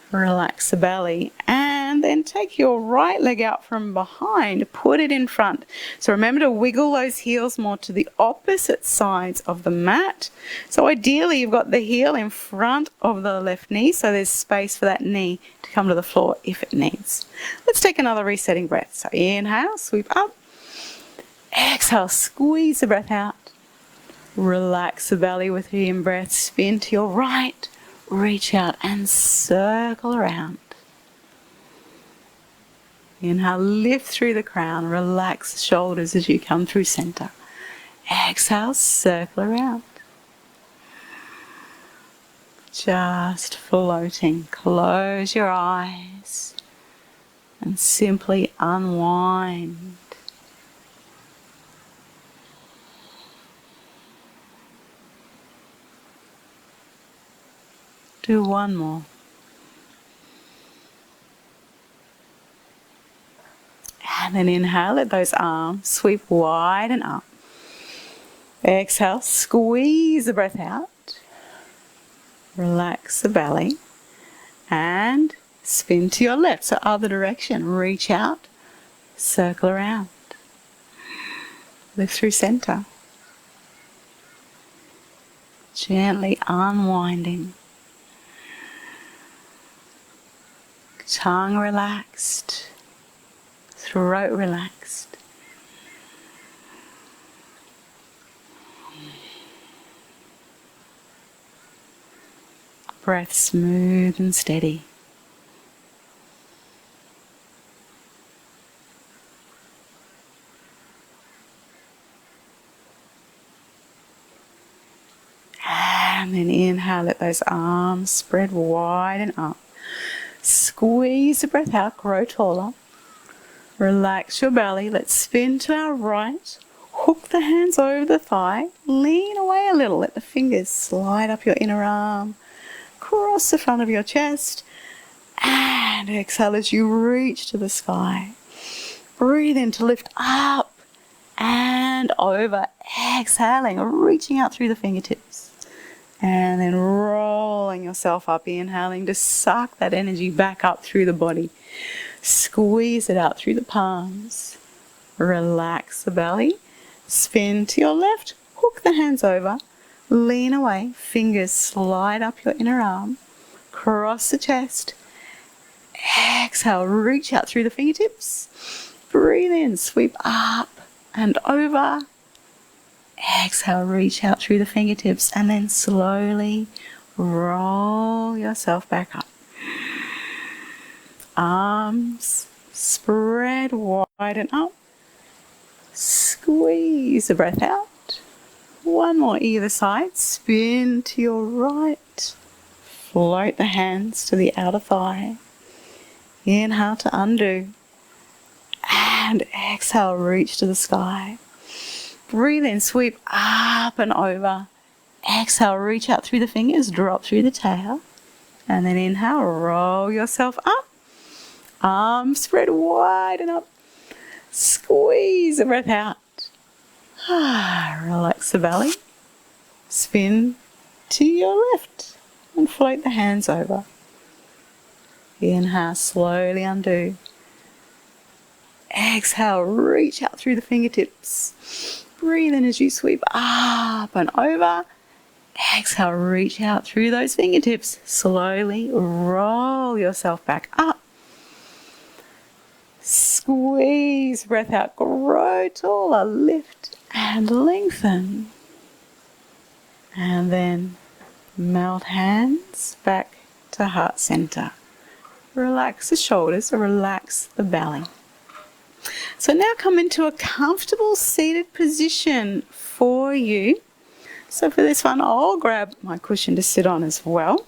Relax the belly and then take your right leg out from behind, put it in front. So remember to wiggle those heels more to the opposite sides of the mat. So ideally you've got the heel in front of the left knee, so there's space for that knee to come to the floor if it needs. Let's take another resetting breath. So inhale, sweep up. Exhale, squeeze the breath out. Relax the belly with the in-breath, spin to your right. Reach out and circle around. Inhale, lift through the crown. Relax the shoulders as you come through center. Exhale, circle around. Just floating. Close your eyes and simply unwind. Do one more. And then inhale, let those arms sweep wide and up. Exhale, squeeze the breath out. Relax the belly. And spin to your left, so other direction. Reach out, circle around. Lift through center. Gently unwinding. Tongue relaxed, throat relaxed. Breath smooth and steady. And then inhale, let those arms spread wide and up. Squeeze the breath out, grow taller. Relax your belly. Let's spin to our right. Hook the hands over the thigh. Lean away a little. Let the fingers slide up your inner arm. Cross the front of your chest. And exhale as you reach to the sky. Breathe in to lift up and over. Exhaling, reaching out through the fingertips. And then rolling yourself up, inhaling to suck that energy back up through the body. Squeeze it out through the palms. Relax the belly. Spin to your left, hook the hands over. Lean away, fingers slide up your inner arm. Cross the chest. Exhale, reach out through the fingertips. Breathe in, sweep up and over. Exhale, reach out through the fingertips and then slowly roll yourself back up. Arms spread wide and up. Squeeze the breath out. One more either side. Spin to your right. Float the hands to the outer thigh. Inhale to undo. And exhale, reach to the sky. Breathe in, sweep up and over. Exhale, reach out through the fingers, drop through the tail. And then inhale, roll yourself up. Arms spread wide and up. Squeeze the breath out. Relax the belly. Spin to your left and float the hands over. Inhale, slowly undo. Exhale, reach out through the fingertips. Breathe in as you sweep up and over. Exhale, reach out through those fingertips. Slowly roll yourself back up. Squeeze breath out. Grow taller. Lift and lengthen. And then melt hands back to heart center. Relax the shoulders, relax the belly. So now come into a comfortable seated position for you. So for this one, I'll grab my cushion to sit on as well.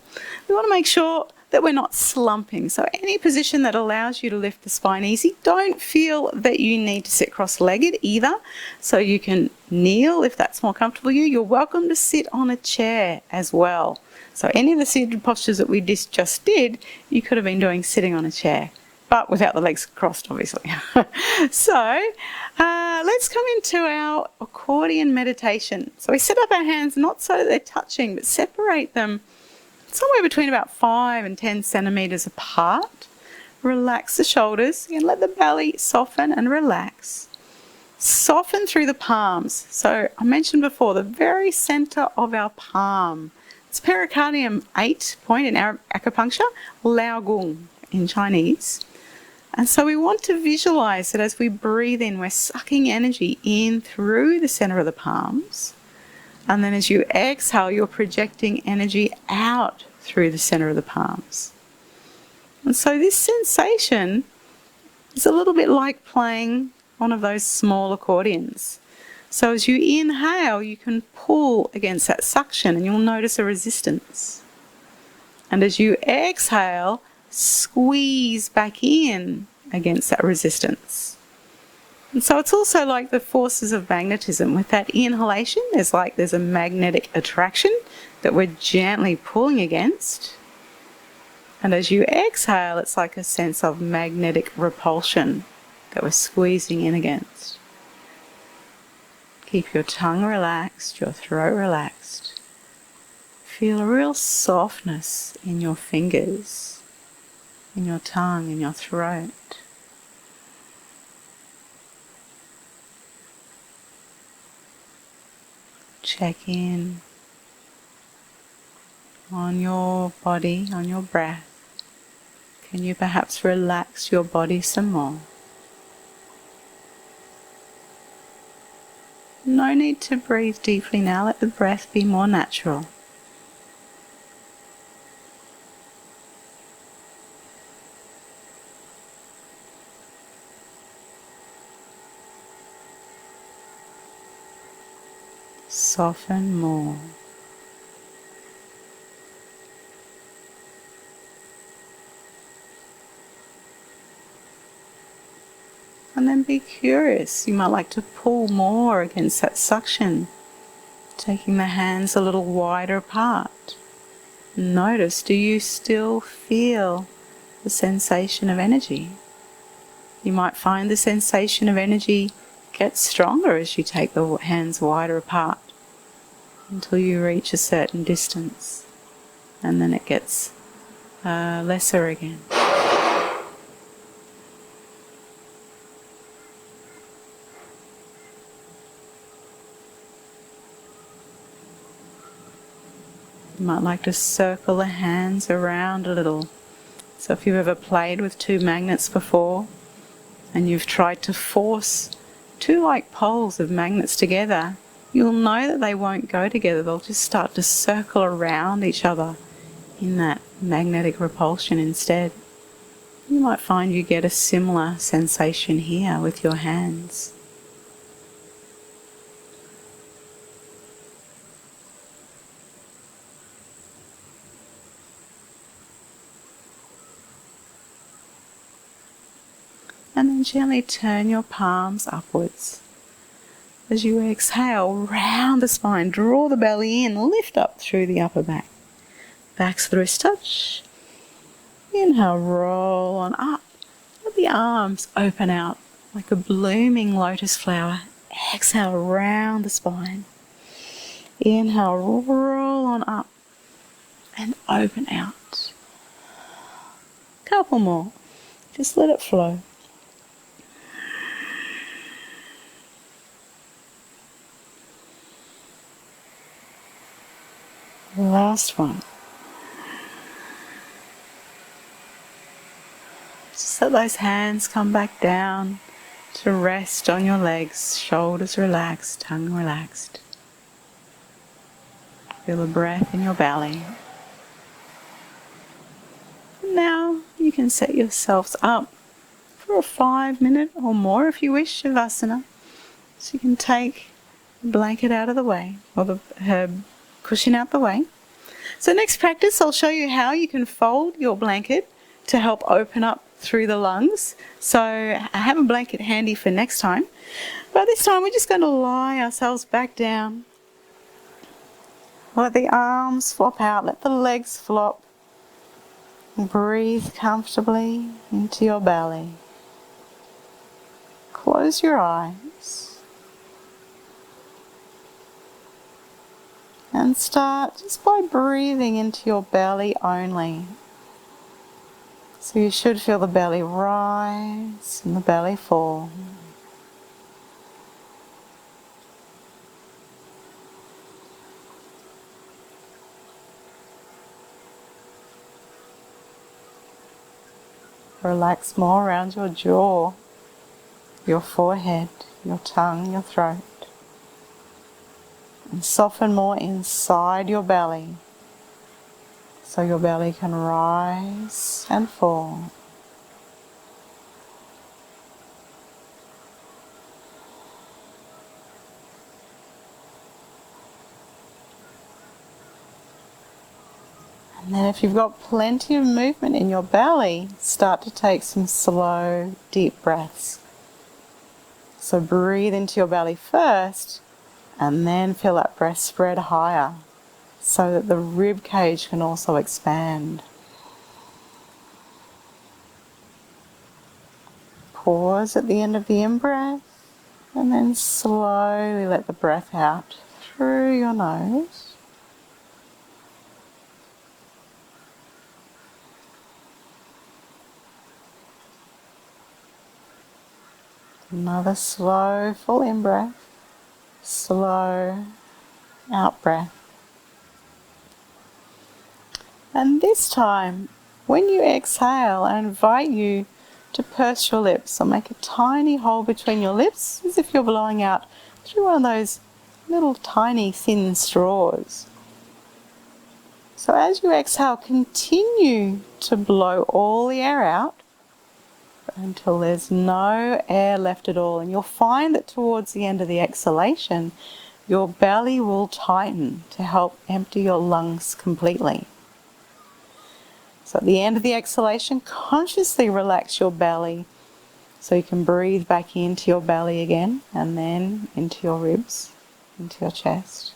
We want to make sure that we're not slumping. So any position that allows you to lift the spine easy. Don't feel that you need to sit cross-legged either. So you can kneel if that's more comfortable for you. You're welcome to sit on a chair as well. So any of the seated postures that we just did, you could have been doing sitting on a chair, but without the legs crossed, obviously. So let's come into our accordion meditation. So we set up our hands not so that they're touching, but separate them somewhere between about 5 and 10 centimeters apart. Relax the shoulders and let the belly soften and relax. Soften through the palms. So I mentioned before, the very center of our palm. It's pericardium 8 point in our acupuncture, Lao Gung in Chinese. And so we want to visualize that as we breathe in, we're sucking energy in through the center of the palms. And then as you exhale, you're projecting energy out through the center of the palms. And so this sensation is a little bit like playing one of those small accordions. So as you inhale, you can pull against that suction and you'll notice a resistance. And as you exhale, squeeze back in against that resistance. And so it's also like the forces of magnetism. With that inhalation, there's a magnetic attraction that we're gently pulling against. And as you exhale, it's like a sense of magnetic repulsion that we're squeezing in against. Keep your tongue relaxed, your throat relaxed. Feel a real softness in your fingers, in your tongue, in your throat. Check in on your body, on your breath. Can you perhaps relax your body some more? No need to breathe deeply now. Let the breath be more natural. Soften more. And then be curious. You might like to pull more against that suction, taking the hands a little wider apart. Notice, do you still feel the sensation of energy? You might find the sensation of energy gets stronger as you take the hands wider apart until you reach a certain distance, and then it gets lesser again. You might like to circle the hands around a little. So if you've ever played with two magnets before and you've tried to force two like poles of magnets together, you'll know that they won't go together. They'll just start to circle around each other in that magnetic repulsion instead. You might find you get a similar sensation here with your hands. And then gently turn your palms upwards. As you exhale, round the spine, draw the belly in, lift up through the upper back. Backs to the wrist touch. Inhale, roll on up. Let the arms open out like a blooming lotus flower. Exhale, round the spine. Inhale, roll on up and open out. Couple more. Just let it flow. Last one. Just let those hands come back down to rest on your legs, shoulders relaxed, tongue relaxed. Feel the breath in your belly. Now you can set yourselves up for a 5-minute or more, if you wish, Shavasana. So you can take the blanket out of the way, or the cushion out the way. So next practice, I'll show you how you can fold your blanket to help open up through the lungs. So I have a blanket handy for next time. But this time we're just going to lie ourselves back down. Let the arms flop out, let the legs flop. Breathe comfortably into your belly. Close your eyes. And start just by breathing into your belly only. So you should feel the belly rise and the belly fall. Relax more around your jaw, your forehead, your tongue, your throat. And soften more inside your belly, so your belly can rise and fall. And then if you've got plenty of movement in your belly, start to take some slow, deep breaths. So breathe into your belly first, and then feel that breath spread higher, so that the rib cage can also expand. Pause at the end of the in-breath, and then slowly let the breath out through your nose. Another slow, full in-breath, slow out-breath. And this time, when you exhale, I invite you to purse your lips, or make a tiny hole between your lips, as if you're blowing out through one of those little tiny thin straws. So as you exhale, continue to blow all the air out until there's no air left at all. And you'll find that towards the end of the exhalation, your belly will tighten to help empty your lungs completely. So at the end of the exhalation, consciously relax your belly so you can breathe back into your belly again, and then into your ribs, into your chest.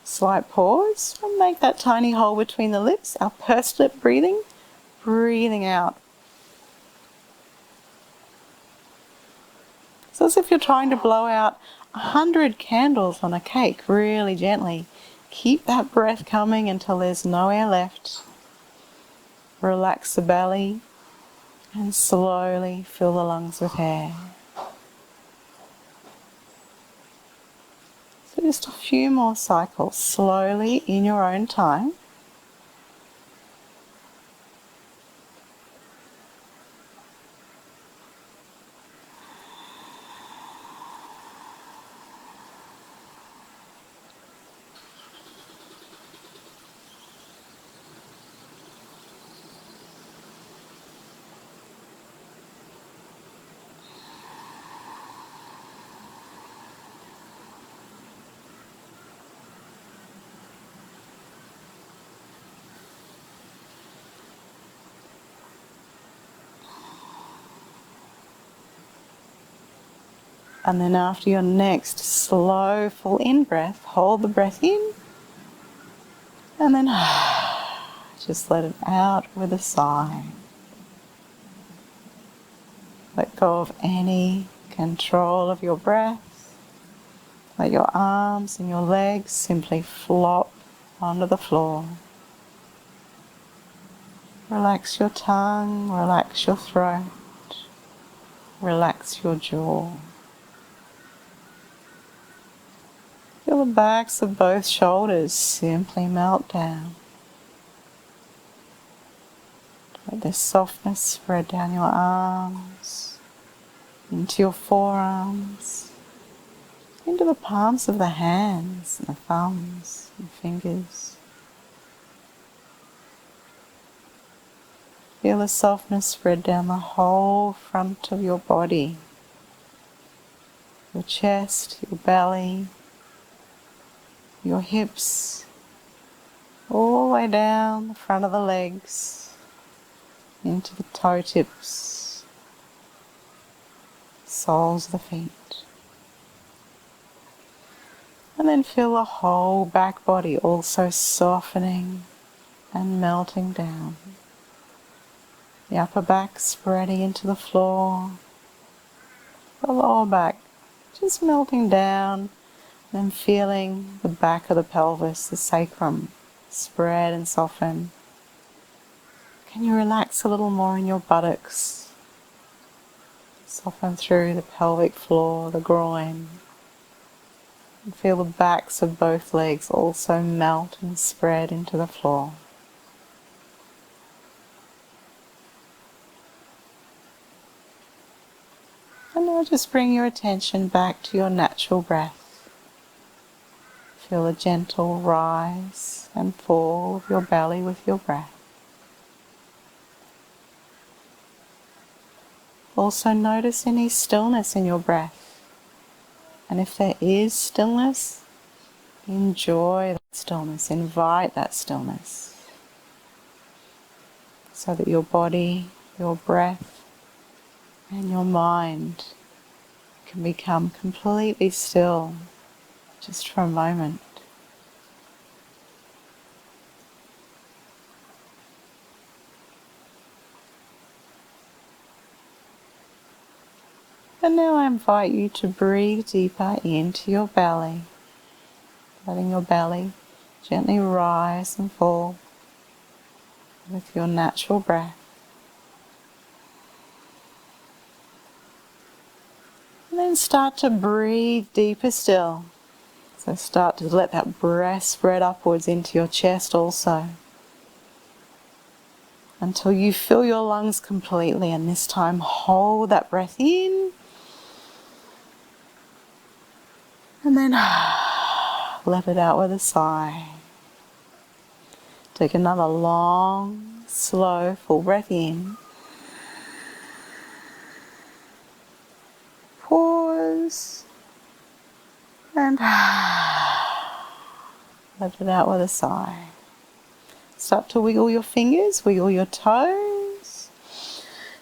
Slight pause and make that tiny hole between the lips, our pursed lip breathing, breathing out. So as if you're trying to blow out 100 candles on a cake really gently. Keep that breath coming until there's no air left. Relax the belly and slowly fill the lungs with air. So just a few more cycles, slowly in your own time. And then after your next slow full in breath, hold the breath in and then just let it out with a sigh. Let go of any control of your breath. Let your arms and your legs simply flop onto the floor. Relax your tongue, relax your throat, relax your jaw. Feel the backs of both shoulders simply melt down. Let this softness spread down your arms, into your forearms, into the palms of the hands and the thumbs and fingers. Feel the softness spread down the whole front of your body, your chest, your belly, your hips, all the way down the front of the legs, into the toe tips, soles of the feet. And then feel the whole back body also softening and melting down. The upper back spreading into the floor, the lower back just melting down, then feeling the back of the pelvis, the sacrum, spread and soften. Can you relax a little more in your buttocks? Soften through the pelvic floor, the groin. And feel the backs of both legs also melt and spread into the floor. And now just bring your attention back to your natural breath. Feel a gentle rise and fall of your belly with your breath. Also notice any stillness in your breath. And if there is stillness, enjoy that stillness, invite that stillness. So that your body, your breath, and your mind can become completely still just for a moment. And now I invite you to breathe deeper into your belly, letting your belly gently rise and fall with your natural breath. And then start to breathe deeper still. So start to let that breath spread upwards into your chest also, until you fill your lungs completely, and this time hold that breath in. And then let it out with a sigh. Take another long, slow, full breath in. Pause. And let it out with a sigh. Start to wiggle your fingers, wiggle your toes.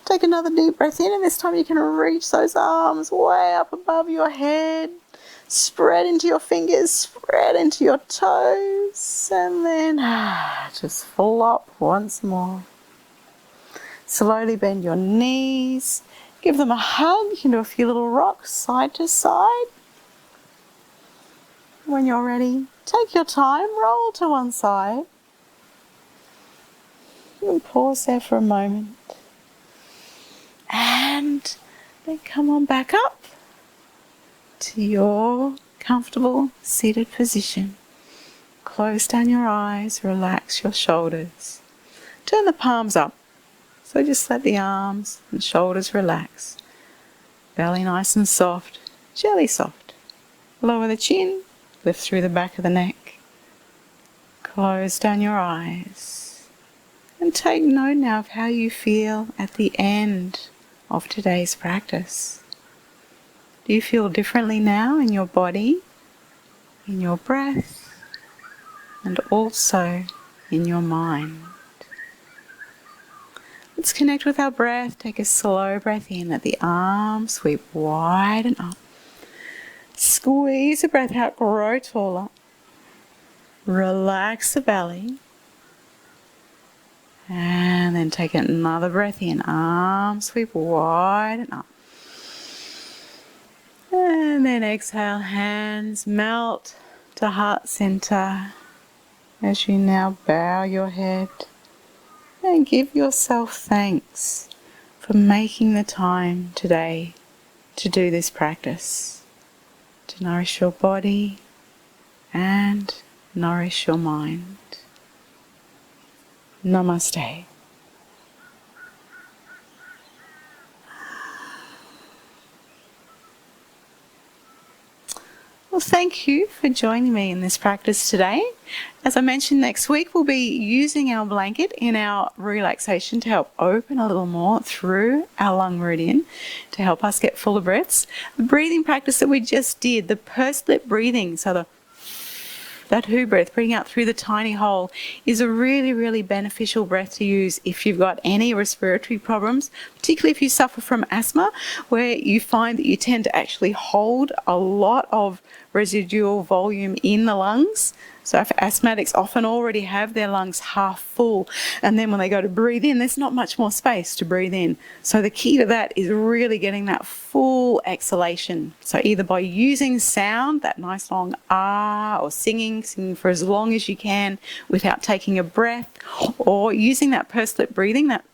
Take another deep breath in, and this time you can reach those arms way up above your head. Spread into your fingers, spread into your toes, and then just flop once more. Slowly bend your knees, give them a hug, you can do a few little rocks side to side. When you're ready, take your time, roll to one side. And pause there for a moment. And then come on back up to your comfortable seated position. Close down your eyes, relax your shoulders. Turn the palms up. So just let the arms and shoulders relax. Belly nice and soft, jelly soft. Lower the chin, lift through the back of the neck. Close down your eyes. And take note now of how you feel at the end of today's practice. Do you feel differently now in your body, in your breath, and also in your mind? Let's connect with our breath. Take a slow breath in. Let the arms sweep wide and up. Squeeze the breath out, grow taller. Relax the belly. And then take another breath in. Arms sweep wide and up. And then exhale, hands melt to heart center as you now bow your head and give yourself thanks for making the time today to do this practice, to nourish your body and nourish your mind. Namaste. Well, thank you for joining me in this practice today. As I mentioned, next week we'll be using our blanket in our relaxation to help open a little more through our lung meridian to help us get fuller breaths. The breathing practice that we just did, the pursed lip breathing, so that who breath, breathing out through the tiny hole, is a really, really beneficial breath to use if you've got any respiratory problems, particularly if you suffer from asthma, where you find that you tend to actually hold a lot of residual volume in the lungs. So if asthmatics often already have their lungs half full, and then when they go to breathe in, there's not much more space to breathe in. So the key to that is really getting that full exhalation. So either by using sound, that nice long ah, or singing for as long as you can without taking a breath, or using that pursed lip breathing, that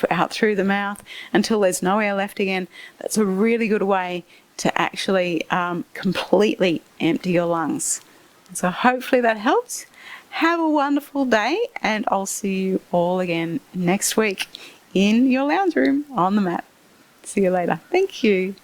out through the mouth until there's no air left again. That's a really good way to actually completely empty your lungs. So hopefully that helps. Have a wonderful day, and I'll see you all again next week in your lounge room on the mat. See you later. Thank you.